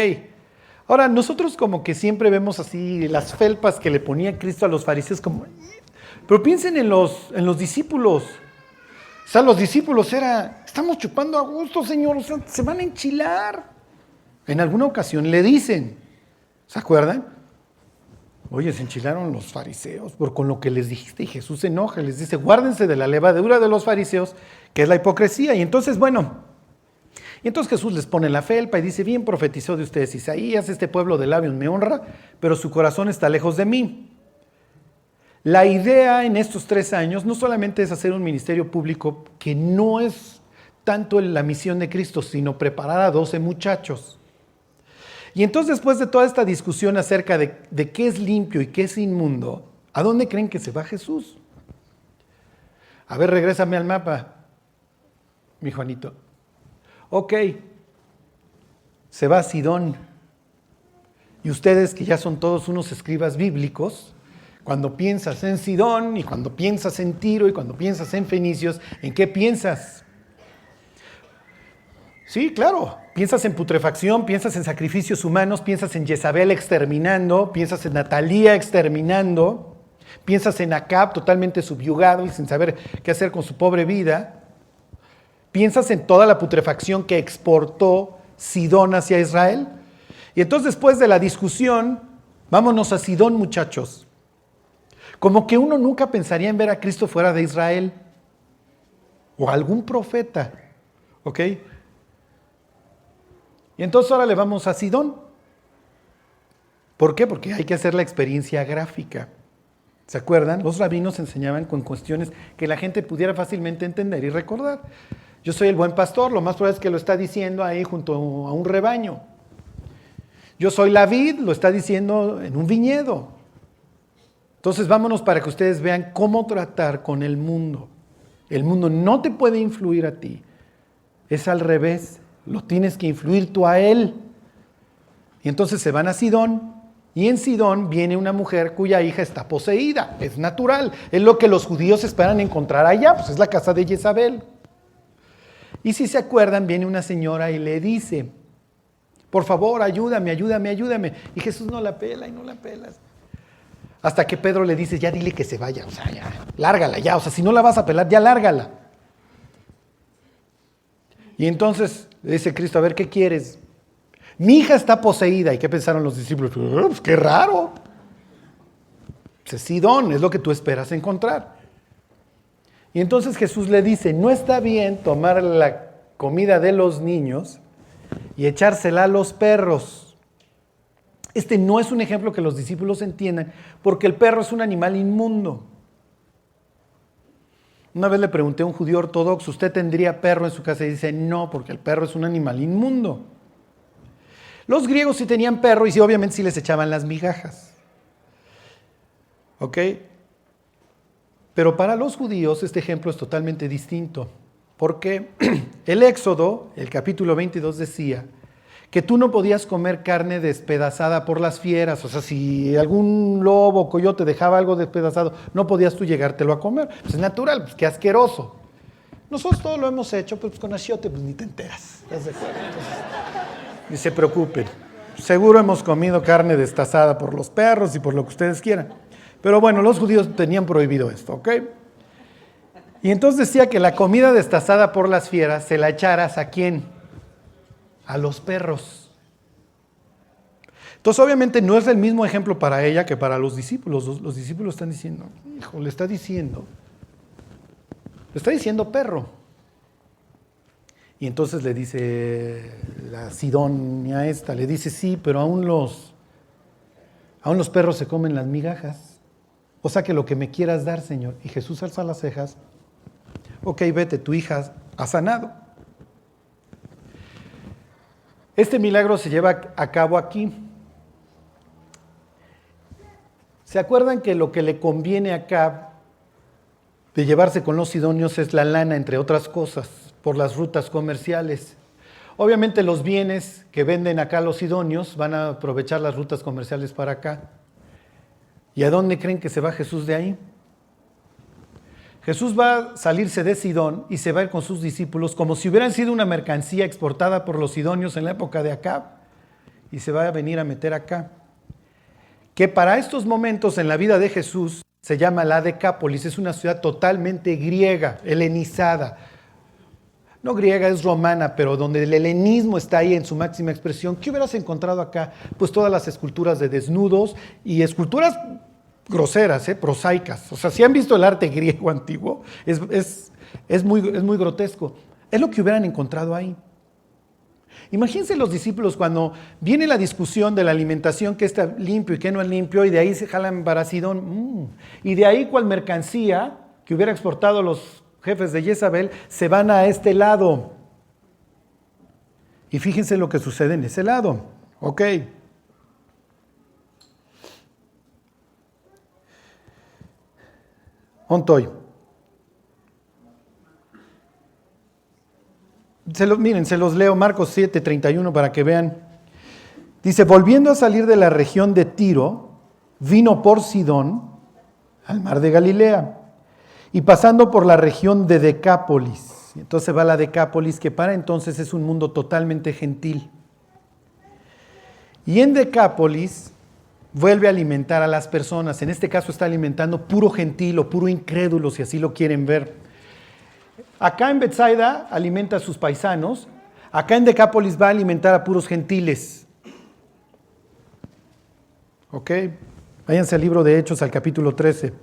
ahora nosotros como que siempre vemos así las felpas que le ponía Cristo a los fariseos, pero piensen en los discípulos. O sea, los discípulos estamos chupando a gusto, Señor, o sea, se van a enchilar. En alguna ocasión le dicen, ¿se acuerdan? Oye, se enchilaron los fariseos con lo que les dijiste, y Jesús se enoja, les dice, guárdense de la levadura de los fariseos, que es la hipocresía. Y entonces, Jesús les pone la felpa y dice, bien profetizó de ustedes Isaías, este pueblo de labios me honra, pero su corazón está lejos de mí. La idea en estos 3 años no solamente es hacer un ministerio público, que no es tanto la misión de Cristo, sino preparar a 12 muchachos. Y entonces, después de toda esta discusión acerca de qué es limpio y qué es inmundo, ¿a dónde creen que se va Jesús? A ver, regrésame al mapa, mi Juanito. Ok, se va a Sidón. Y ustedes, que ya son todos unos escribas bíblicos, cuando piensas en Sidón, y cuando piensas en Tiro, y cuando piensas en Fenicios, ¿en qué piensas? Sí, claro, piensas en putrefacción, piensas en sacrificios humanos, piensas en Jezabel exterminando, piensas en Atalía exterminando, piensas en Acab totalmente subyugado y sin saber qué hacer con su pobre vida, piensas en toda la putrefacción que exportó Sidón hacia Israel. Y entonces, después de la discusión, vámonos a Sidón, muchachos. Como que uno nunca pensaría en ver a Cristo fuera de Israel o algún profeta, ¿ok? Y entonces ahora le vamos a Sidón. ¿Por qué? Porque hay que hacer la experiencia gráfica. ¿Se acuerdan? Los rabinos enseñaban con cuestiones que la gente pudiera fácilmente entender y recordar. Yo soy el buen pastor, lo más probable es que lo está diciendo ahí junto a un rebaño. Yo soy la vid, lo está diciendo en un viñedo. Entonces vámonos para que ustedes vean cómo tratar con el mundo. El mundo no te puede influir a ti, es al revés. Lo tienes que influir tú a él. Y entonces se van a Sidón, y en Sidón viene una mujer cuya hija está poseída. Es natural, es lo que los judíos esperan encontrar allá, pues es la casa de Jezabel. Y si se acuerdan, viene una señora y le dice, por favor, ayúdame. Y Jesús no la pela y no la pela. Hasta que Pedro le dice, ya dile que se vaya, o sea, ya, lárgala ya, o sea, si no la vas a pelar, ya lárgala. Y entonces le dice Cristo, a ver, ¿qué quieres? Mi hija está poseída. ¿Y qué pensaron los discípulos? Pues qué raro. Pues Sidón, es lo que tú esperas encontrar. Y entonces Jesús le dice, no está bien tomar la comida de los niños y echársela a los perros. Este no es un ejemplo que los discípulos entiendan, porque el perro es un animal inmundo. Una vez le pregunté a un judío ortodoxo, ¿usted tendría perro en su casa? Y dice, no, porque el perro es un animal inmundo. Los griegos sí tenían perro y sí, obviamente sí les echaban las migajas. ¿Ok? Pero para los judíos este ejemplo es totalmente distinto. Porque el Éxodo, el capítulo 22 decía que tú no podías comer carne despedazada por las fieras. O sea, si algún lobo o coyote dejaba algo despedazado, no podías tú llegártelo a comer. Pues es natural, pues qué asqueroso. Nosotros todo lo hemos hecho, pues con achiote pues ni te enteras. ¿Estás de acuerdo? Entonces, ni se preocupen. Seguro hemos comido carne destazada por los perros y por lo que ustedes quieran. Pero bueno, los judíos tenían prohibido esto, ¿ok? Y entonces decía que la comida destazada por las fieras se la echaras ¿a quién? A los perros. Entonces obviamente no es el mismo ejemplo para ella que para los discípulos. Los discípulos están diciendo, hijo, le está diciendo perro. Y entonces le dice la Sidonia esta, le dice, sí, pero aún los perros se comen las migajas. O sea que lo que me quieras dar, Señor. Y Jesús alza las cejas. Ok, vete, tu hija ha sanado. Este milagro se lleva a cabo aquí. ¿Se acuerdan que lo que le conviene acá de llevarse con los sidonios es la lana, entre otras cosas? por las rutas comerciales. Obviamente los bienes que venden acá los sidonios van a aprovechar las rutas comerciales para acá. ¿Y a dónde creen que se va Jesús de ahí? Jesús va a salirse de Sidón y se va a ir con sus discípulos como si hubieran sido una mercancía exportada por los sidonios en la época de Acab, y se va a venir a meter acá. Que para estos momentos en la vida de Jesús se llama la Decápolis, es una ciudad totalmente griega, helenizada. No griega, es romana, pero donde el helenismo está ahí en su máxima expresión. ¿Qué hubieras encontrado acá? Pues todas las esculturas de desnudos y esculturas groseras, prosaicas. O sea, si han visto el arte griego antiguo, es muy grotesco. Es lo que hubieran encontrado ahí. Imagínense los discípulos cuando viene la discusión de la alimentación, que está limpio y que no es limpio, y de ahí se jalan para Sidón. Y de ahí cual mercancía que hubiera exportado los jefes de Jezabel, se van a este lado. Y fíjense lo que sucede en ese lado. Ok. Ontoy. Miren, se los leo, Marcos 7:31 para que vean. Dice, volviendo a salir de la región de Tiro, vino por Sidón al mar de Galilea y pasando por la región de Decápolis. Entonces va a la Decápolis, que para entonces es un mundo totalmente gentil. Y en Decápolis vuelve a alimentar a las personas. En este caso está alimentando puro gentil o puro incrédulo, si así lo quieren ver. Acá en Betsaida alimenta a sus paisanos. Acá en Decápolis va a alimentar a puros gentiles. Ok, váyanse al libro de Hechos, al capítulo 13.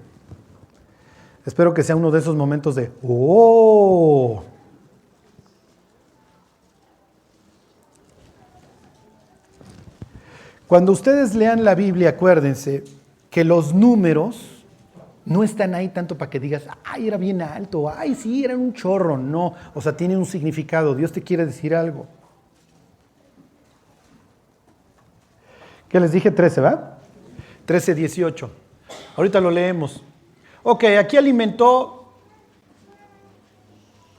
Espero que sea uno de esos momentos de ¡oh! Cuando ustedes lean la Biblia, acuérdense que los números no están ahí tanto para que digas, ¡ay, era bien alto! ¡Ay, sí, era un chorro! No, o sea, tiene un significado. Dios te quiere decir algo. ¿Qué les dije? 13, ¿va? 13:18. Ahorita lo leemos. Ok, aquí alimentó.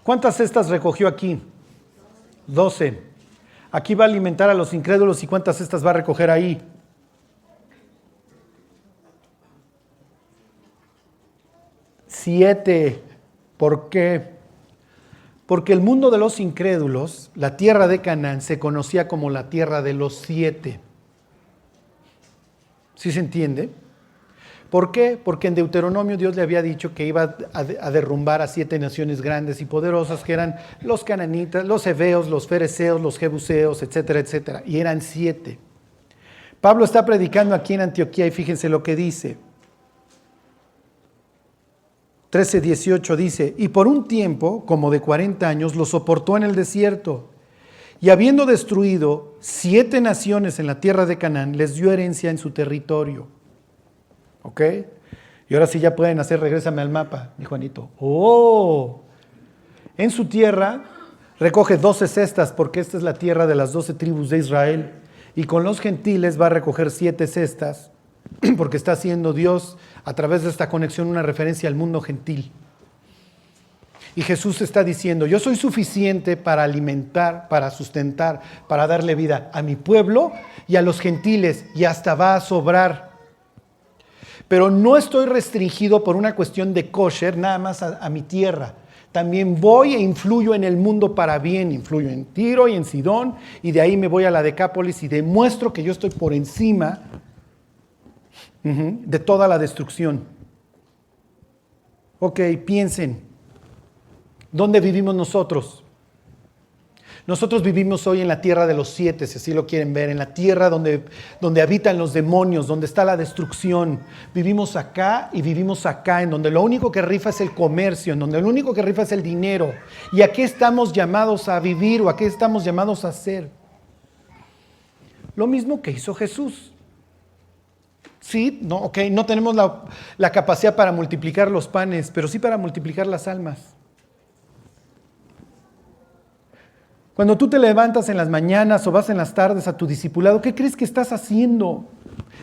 ¿Cuántas cestas recogió aquí? 12. Aquí va a alimentar a los incrédulos. ¿Y cuántas cestas va a recoger ahí? 7. ¿Por qué? Porque el mundo de los incrédulos, la tierra de Canaán, se conocía como la tierra de los 7. ¿Sí se entiende? ¿Por qué? Porque en Deuteronomio Dios le había dicho que iba a derrumbar a 7 naciones grandes y poderosas, que eran los cananitas, los heveos, los fereceos, los jebuseos, etcétera, etcétera. Y eran 7. Pablo está predicando aquí en Antioquía y fíjense lo que dice. 13:18 dice, y por un tiempo, como de 40 años, lo soportó en el desierto. Y habiendo destruido 7 naciones en la tierra de Canaán, les dio herencia en su territorio. ¿Ok? Y ahora sí ya pueden hacer, regrésame al mapa, mi Juanito. ¡Oh! En su tierra recoge 12 cestas, porque esta es la tierra de las 12 tribus de Israel. Y con los gentiles va a recoger 7 cestas, porque está haciendo Dios a través de esta conexión una referencia al mundo gentil. Y Jesús está diciendo, yo soy suficiente para alimentar, para sustentar, para darle vida a mi pueblo y a los gentiles, y hasta va a sobrar. Pero no estoy restringido por una cuestión de kosher nada más a mi tierra. También voy e influyo en el mundo para bien. Influyo en Tiro y en Sidón, y de ahí me voy a la Decápolis y demuestro que yo estoy por encima de toda la destrucción. Ok, piensen. ¿Dónde vivimos nosotros? Nosotros vivimos hoy en la tierra de los 7, si así lo quieren ver, en la tierra donde habitan los demonios, donde está la destrucción. Vivimos acá y vivimos acá, en donde lo único que rifa es el comercio, en donde lo único que rifa es el dinero. ¿Y a qué estamos llamados a vivir o a qué estamos llamados a hacer? Lo mismo que hizo Jesús. Sí, no, ok, no tenemos la capacidad para multiplicar los panes, pero sí para multiplicar las almas. Cuando tú te levantas en las mañanas o vas en las tardes a tu discipulado, ¿qué crees que estás haciendo?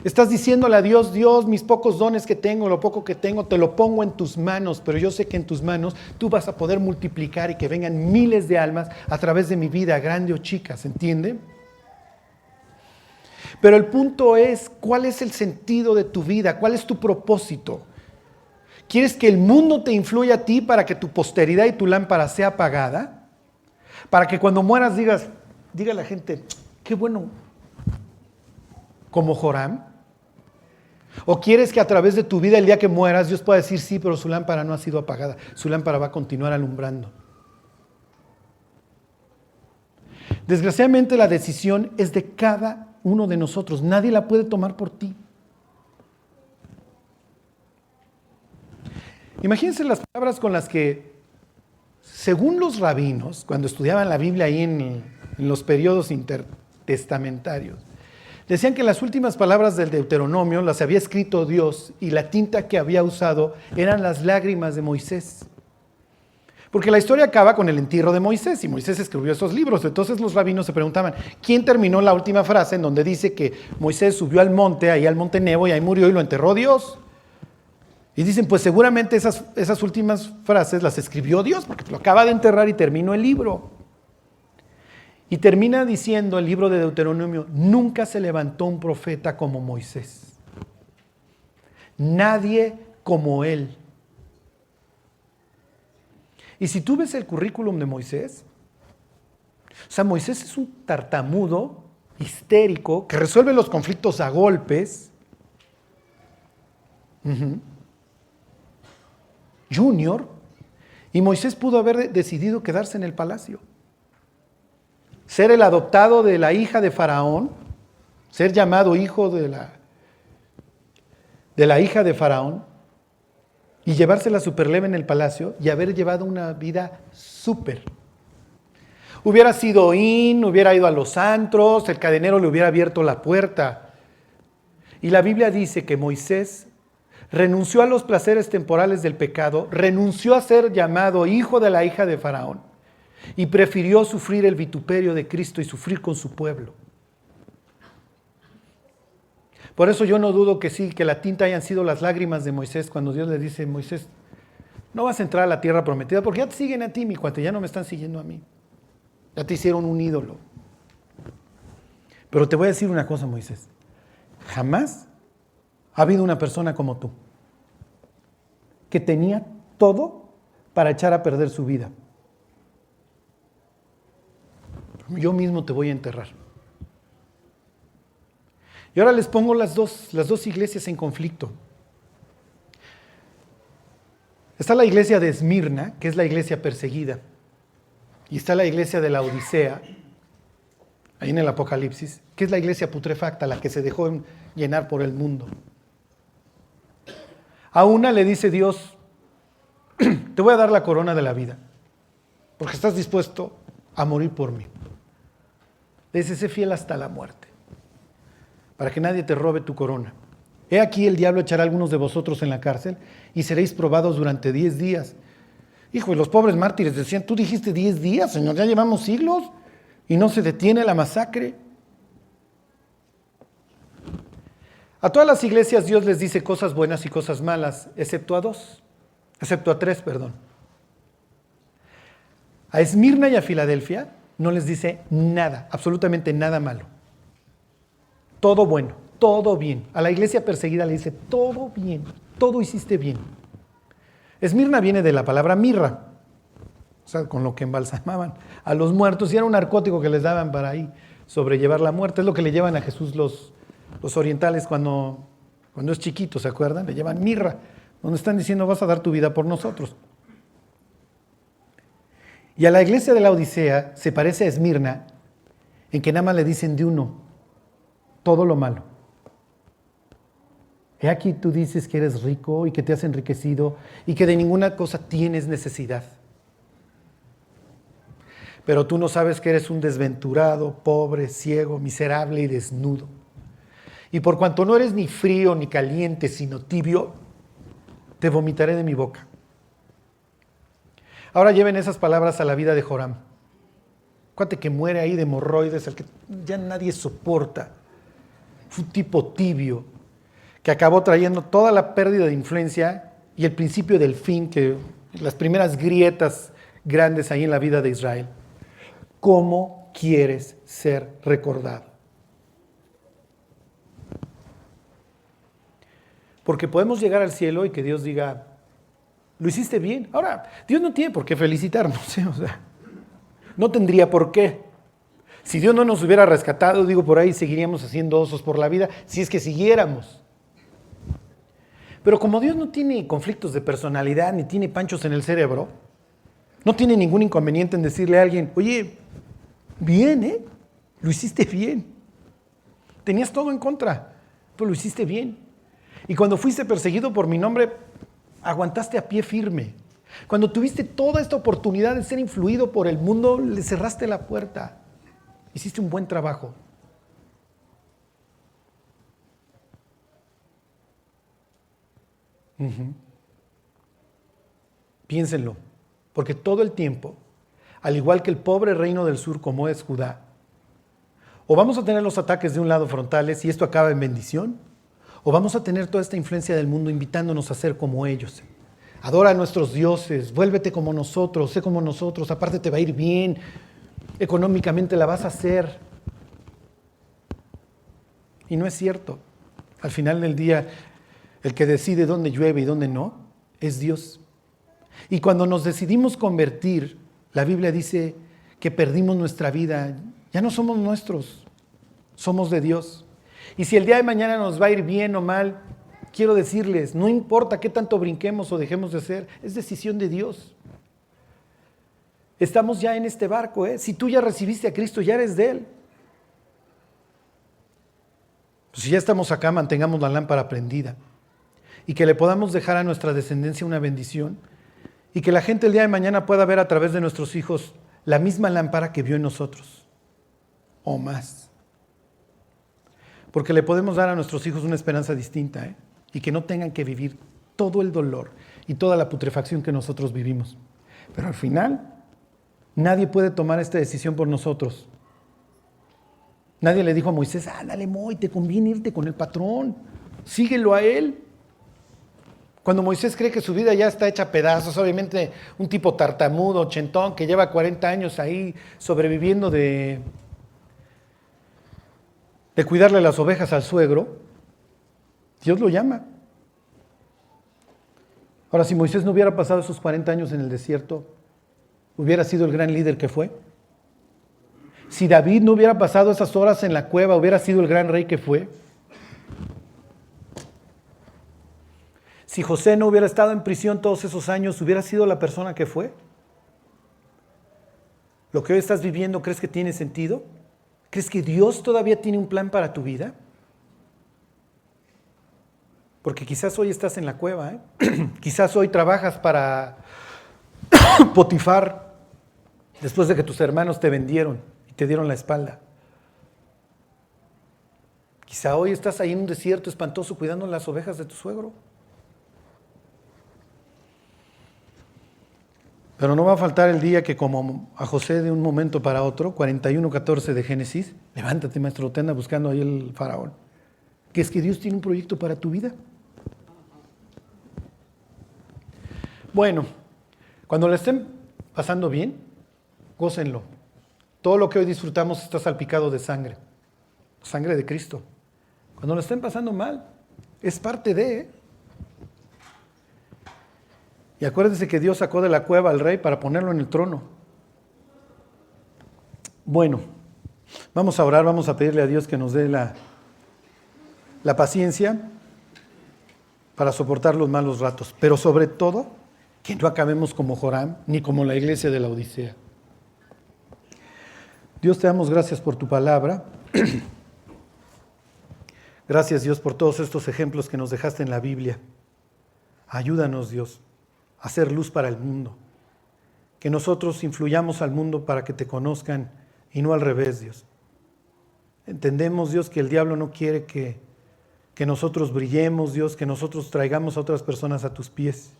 Estás diciéndole a Dios, Dios, mis pocos dones que tengo, lo poco que tengo, te lo pongo en tus manos, pero yo sé que en tus manos tú vas a poder multiplicar y que vengan miles de almas a través de mi vida, grande o chica, ¿se entiende? Pero el punto es, ¿cuál es el sentido de tu vida? ¿Cuál es tu propósito? ¿Quieres que el mundo te influya a ti para que tu posteridad y tu lámpara sea apagada? Para que cuando mueras diga la gente, qué bueno, como Joram. ¿O quieres que a través de tu vida el día que mueras Dios pueda decir sí, pero su lámpara no ha sido apagada, su lámpara va a continuar alumbrando? Desgraciadamente la decisión es de cada uno de nosotros, nadie la puede tomar por ti. Imagínense las palabras con las que, según los rabinos, cuando estudiaban la Biblia ahí en los periodos intertestamentarios, decían que las últimas palabras del Deuteronomio las había escrito Dios y la tinta que había usado eran las lágrimas de Moisés. Porque la historia acaba con el entierro de Moisés y Moisés escribió esos libros. Entonces los rabinos se preguntaban, ¿quién terminó la última frase en donde dice que Moisés subió al monte, ahí al monte Nebo, y ahí murió y lo enterró Dios? Y dicen, pues seguramente esas últimas frases las escribió Dios porque lo acaba de enterrar y terminó el libro. Y termina diciendo el libro de Deuteronomio, nunca se levantó un profeta como Moisés. Nadie como él. Y si tú ves el currículum de Moisés, o sea, Moisés es un tartamudo, histérico, que resuelve los conflictos a golpes. Junior. Y Moisés pudo haber decidido quedarse en el palacio. Ser el adoptado de la hija de Faraón, ser llamado hijo de la hija de Faraón y llevársela súper leve en el palacio y haber llevado una vida súper. Hubiera sido hubiera ido a los antros, el cadenero le hubiera abierto la puerta. Y la Biblia dice que Moisés renunció a los placeres temporales del pecado, renunció a ser llamado hijo de la hija de Faraón. Y prefirió sufrir el vituperio de Cristo y sufrir con su pueblo. Por eso yo no dudo que sí, que la tinta hayan sido las lágrimas de Moisés cuando Dios le dice, Moisés, no vas a entrar a la tierra prometida porque ya te siguen a ti, mi cuate, ya no me están siguiendo a mí. Ya te hicieron un ídolo. Pero te voy a decir una cosa, Moisés. Jamás ha habido una persona como tú que tenía todo para echar a perder su vida. Yo mismo te voy a enterrar. Y ahora les pongo las dos iglesias en conflicto. Está la iglesia de Esmirna, que es la iglesia perseguida. Y está la iglesia de la Odisea, ahí en el Apocalipsis, que es la iglesia putrefacta, la que se dejó llenar por el mundo. A una le dice Dios, te voy a dar la corona de la vida, porque estás dispuesto a morir por mí. Le dice, sé fiel hasta la muerte, para que nadie te robe tu corona. He aquí el diablo echará a algunos de vosotros en la cárcel y seréis probados durante 10 días. Hijo, y los pobres mártires decían, tú dijiste 10 días, Señor, ya llevamos siglos y no se detiene la masacre. A todas las iglesias Dios les dice cosas buenas y cosas malas, excepto a 3. A Esmirna y a Filadelfia no les dice nada, absolutamente nada malo. Todo bueno, todo bien. A la iglesia perseguida le dice todo bien, todo hiciste bien. Esmirna viene de la palabra mirra, o sea, con lo que embalsamaban a los muertos, y era un narcótico que les daban para ahí sobrellevar la muerte. Es lo que le llevan a Jesús los orientales cuando es chiquito, ¿se acuerdan? Le llevan mirra, donde están diciendo vas a dar tu vida por nosotros. Y a la iglesia de la Odisea se parece a Esmirna en que nada más le dicen de uno, todo lo malo. He aquí tú dices que eres rico y que te has enriquecido y que de ninguna cosa tienes necesidad. Pero tú no sabes que eres un desventurado, pobre, ciego, miserable y desnudo. Y por cuanto no eres ni frío ni caliente, sino tibio, te vomitaré de mi boca. Ahora lleven esas palabras a la vida de Joram. Cuate que muere ahí de hemorroides, el que ya nadie soporta. Fue un tipo tibio que acabó trayendo toda la pérdida de influencia y el principio del fin, que las primeras grietas grandes ahí en la vida de Israel. ¿Cómo quieres ser recordado? Porque podemos llegar al cielo y que Dios diga, lo hiciste bien. Ahora, Dios no tiene por qué felicitarnos, ¿eh? O sea, no tendría por qué. Si Dios no nos hubiera rescatado, digo, por ahí seguiríamos haciendo osos por la vida, si es que siguiéramos. Pero como Dios no tiene conflictos de personalidad, ni tiene panchos en el cerebro, no tiene ningún inconveniente en decirle a alguien, oye, bien, ¿eh? Lo hiciste bien. Tenías todo en contra, pero lo hiciste bien. Y cuando fuiste perseguido por mi nombre, aguantaste a pie firme. Cuando tuviste toda esta oportunidad de ser influido por el mundo, le cerraste la puerta. Hiciste un buen trabajo. Piénsenlo, porque todo el tiempo, al igual que el pobre reino del sur como es Judá, o vamos a tener los ataques de un lado frontales y esto acaba en bendición, o vamos a tener toda esta influencia del mundo invitándonos a ser como ellos. Adora a nuestros dioses, vuélvete como nosotros, sé como nosotros, aparte te va a ir bien, económicamente la vas a hacer. Y no es cierto. Al final del día, el que decide dónde llueve y dónde no, es Dios. Y cuando nos decidimos convertir, la Biblia dice que perdimos nuestra vida. Ya no somos nuestros, somos de Dios. Y si el día de mañana nos va a ir bien o mal, quiero decirles, no importa qué tanto brinquemos o dejemos de hacer, es decisión de Dios. Estamos ya en este barco, ¿eh? Si tú ya recibiste a Cristo, ya eres de Él. Pues si ya estamos acá, mantengamos la lámpara prendida. Y que le podamos dejar a nuestra descendencia una bendición. Y que la gente el día de mañana pueda ver a través de nuestros hijos la misma lámpara que vio en nosotros. O más. Porque le podemos dar a nuestros hijos una esperanza distinta, ¿eh? Y que no tengan que vivir todo el dolor y toda la putrefacción que nosotros vivimos. Pero al final, nadie puede tomar esta decisión por nosotros. Nadie le dijo a Moisés, ándale, Moy, te conviene irte con el patrón, síguelo a él. Cuando Moisés cree que su vida ya está hecha a pedazos, obviamente un tipo tartamudo, ochentón, que lleva 40 años ahí sobreviviendo de cuidarle las ovejas al suegro, Dios lo llama. Ahora, si Moisés no hubiera pasado esos 40 años en el desierto, ¿hubiera sido el gran líder que fue? Si David no hubiera pasado esas horas en la cueva, ¿hubiera sido el gran rey que fue? Si José no hubiera estado en prisión todos esos años, ¿hubiera sido la persona que fue? ¿Lo que hoy estás viviendo crees que tiene sentido? ¿Crees que Dios todavía tiene un plan para tu vida? Porque quizás hoy estás en la cueva, ¿eh? Quizás hoy trabajas para Potifar después de que tus hermanos te vendieron y te dieron la espalda. Quizá hoy estás ahí en un desierto espantoso cuidando las ovejas de tu suegro. Pero no va a faltar el día que, como a José de un momento para otro, 41:14 de Génesis, levántate, maestro, te anda buscando ahí el faraón, que es que Dios tiene un proyecto para tu vida. Bueno, cuando le estén pasando bien, gócenlo. Todo lo que hoy disfrutamos está salpicado de sangre de Cristo. Cuando lo estén pasando mal, es parte de... Y acuérdense que Dios sacó de la cueva al rey para ponerlo en el trono. Bueno, vamos a orar, vamos a pedirle a Dios que nos dé la paciencia para soportar los malos ratos, pero sobre todo, que no acabemos como Joram, ni como la iglesia de la Odisea. Dios, te damos gracias por tu palabra. Gracias, Dios, por todos estos ejemplos que nos dejaste en la Biblia. Ayúdanos, Dios, a hacer luz para el mundo. Que nosotros influyamos al mundo para que te conozcan y no al revés, Dios. Entendemos, Dios, que el diablo no quiere que nosotros brillemos, Dios, que nosotros traigamos a otras personas a tus pies.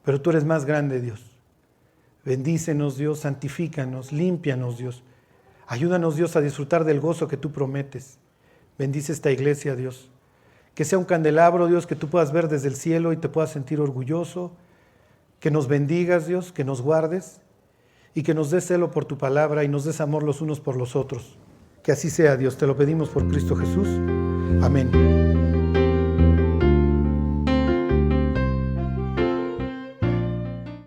Pero tú eres más grande, Dios. Bendícenos, Dios, santifícanos, límpianos, Dios. Ayúdanos, Dios, a disfrutar del gozo que tú prometes. Bendice esta iglesia, Dios. Que sea un candelabro, Dios, que tú puedas ver desde el cielo y te puedas sentir orgulloso. Que nos bendigas, Dios, que nos guardes y que nos des celo por tu palabra y nos des amor los unos por los otros. Que así sea, Dios. Te lo pedimos por Cristo Jesús. Amén.